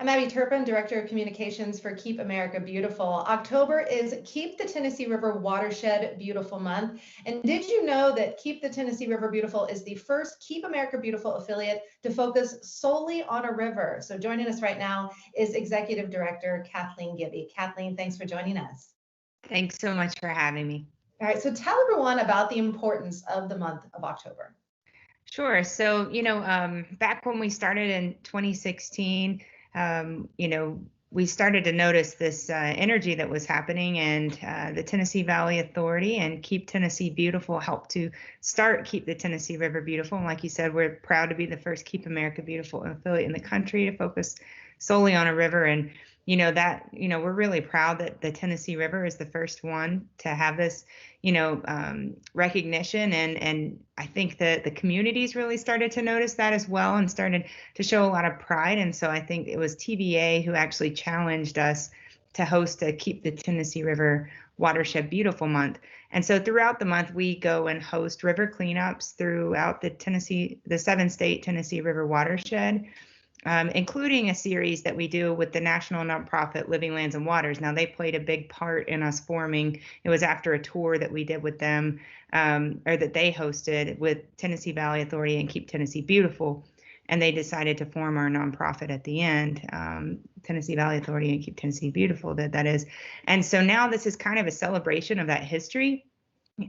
I'm Abby Turpin, Director of Communications for Keep America Beautiful. October is Keep the Tennessee River Watershed Beautiful Month. And did you know that Keep the Tennessee River Beautiful is the first Keep America Beautiful affiliate to focus solely on a river? So joining us right now is Executive Director Kathleen Gibi. Kathleen, thanks for joining us. Thanks so much for having me. All right, so tell everyone about the importance of the month of October. Sure. So, back when we started in 2016, we started to notice this energy that was happening, and the Tennessee Valley Authority and Keep Tennessee Beautiful helped to start Keep the Tennessee River Beautiful. And like you said, we're proud to be the first Keep America Beautiful affiliate in the country to focus solely on a river. And we're really proud that the Tennessee River is the first one to have this recognition, and I think that the communities really started to notice that as well and started to show a lot of pride. And so I think it was TVA who actually challenged us to host a Keep the Tennessee River Watershed Beautiful Month. And so throughout the month, we go and host river cleanups throughout the 7-state Tennessee River Watershed, including a series that we do with the national nonprofit Living Lands and Waters. Now, they played a big part in us forming. It was after a tour that we did with them, or that they hosted with Tennessee Valley Authority and Keep Tennessee Beautiful. And they decided to form our nonprofit at the end, Tennessee Valley Authority and Keep Tennessee Beautiful, that is. And so now this is kind of a celebration of that history.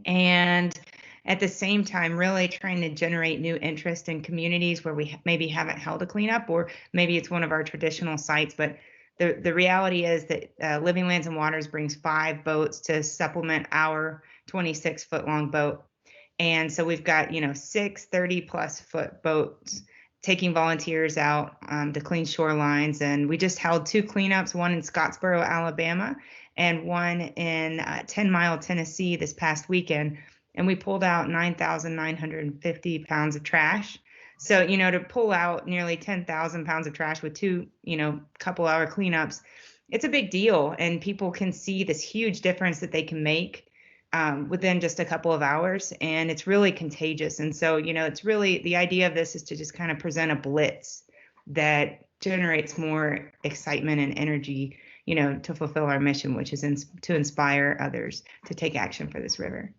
And at the same time, really trying to generate new interest in communities where we maybe haven't held a cleanup, or maybe it's one of our traditional sites. But the reality is that Living Lands and Waters brings 5 boats to supplement our 26-foot long boat. And so we've got, 6 30+ foot boats taking volunteers out to clean shorelines. And we just held 2 cleanups, one in Scottsboro, Alabama, and one in 10 Mile, Tennessee this past weekend. And we pulled out 9,950 pounds of trash. So, to pull out nearly 10,000 pounds of trash with 2, couple hour cleanups, it's a big deal. And people can see this huge difference that they can make within just a couple of hours. And it's really contagious. And so, it's really, the idea of this is to just kind of present a blitz that generates more excitement and energy, to fulfill our mission, which is to inspire others to take action for this river.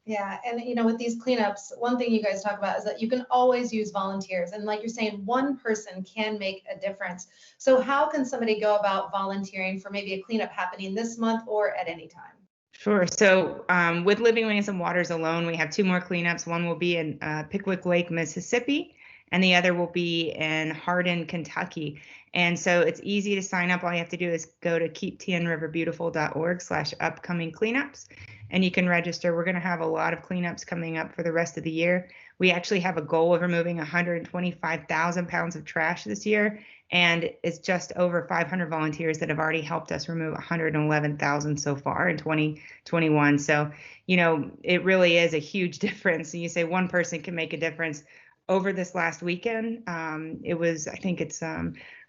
Yeah, and with these cleanups, one thing you guys talk about is that you can always use volunteers. And like you're saying, one person can make a difference. So how can somebody go about volunteering for maybe a cleanup happening this month or at any time? Sure. So with Living Lands and Waters alone, we have 2 more cleanups. One will be in Pickwick Lake, Mississippi, and the other will be in Hardin, Kentucky. And so it's easy to sign up. All you have to do is go to keeptnriverbeautiful.org/upcoming cleanups, and you can register. We're going to have a lot of cleanups coming up for the rest of the year. We actually have a goal of removing 125,000 pounds of trash this year, and it's just over 500 volunteers that have already helped us remove 111,000 so far in 2021. So, it really is a huge difference. And you say one person can make a difference. Over this last weekend, I think it's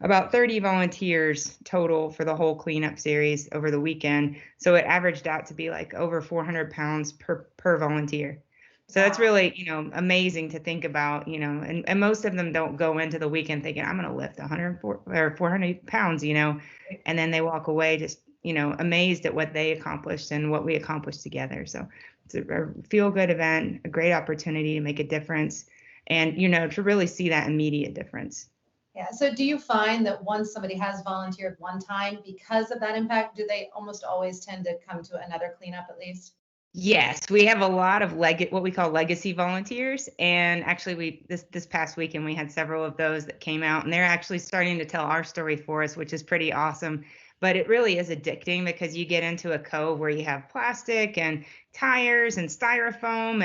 about 30 volunteers total for the whole cleanup series over the weekend. So it averaged out to be like over 400 pounds per volunteer. So that's really, amazing to think about, and most of them don't go into the weekend thinking I'm going to lift 104 or 400 pounds, and then they walk away just, amazed at what they accomplished and what we accomplished together. So it's a feel-good event, a great opportunity to make a difference, and, to really see that immediate difference. Yeah. So do you find that once somebody has volunteered one time, because of that impact, do they almost always tend to come to another cleanup at least? Yes, we have a lot of what we call legacy volunteers. And actually this past weekend, we had several of those that came out, and they're actually starting to tell our story for us, which is pretty awesome. But it really is addicting because you get into a cove where you have plastic and tires and styrofoam,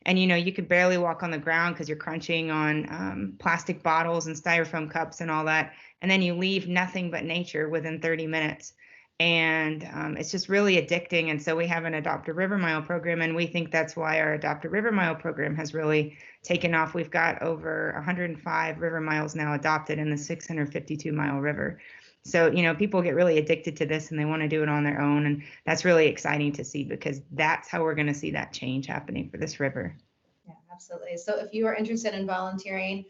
and you could barely walk on the ground because you're crunching on plastic bottles and styrofoam cups and all that. And then you leave nothing but nature within 30 minutes. And it's just really addicting. And so we have an Adopt a River Mile program, and we think that's why our Adopt a River Mile program has really taken off. We've got over 105 river miles now adopted in the 652-mile river. So, people get really addicted to this and they want to do it on their own. And that's really exciting to see, because that's how we're going to see that change happening for this river. Yeah, absolutely. So if you are interested in volunteering,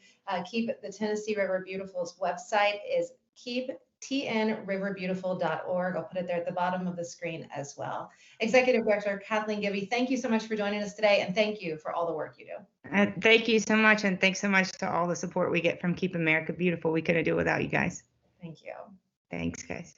Keep the Tennessee River Beautiful's website is keeptnriverbeautiful.org. I'll put it there at the bottom of the screen as well. Executive Director Kathleen Gibi, thank you so much for joining us today, and thank you for all the work you do. Thank you so much, and thanks so much to all the support we get from Keep America Beautiful. We couldn't do it without you guys. Thank you. Thanks, guys.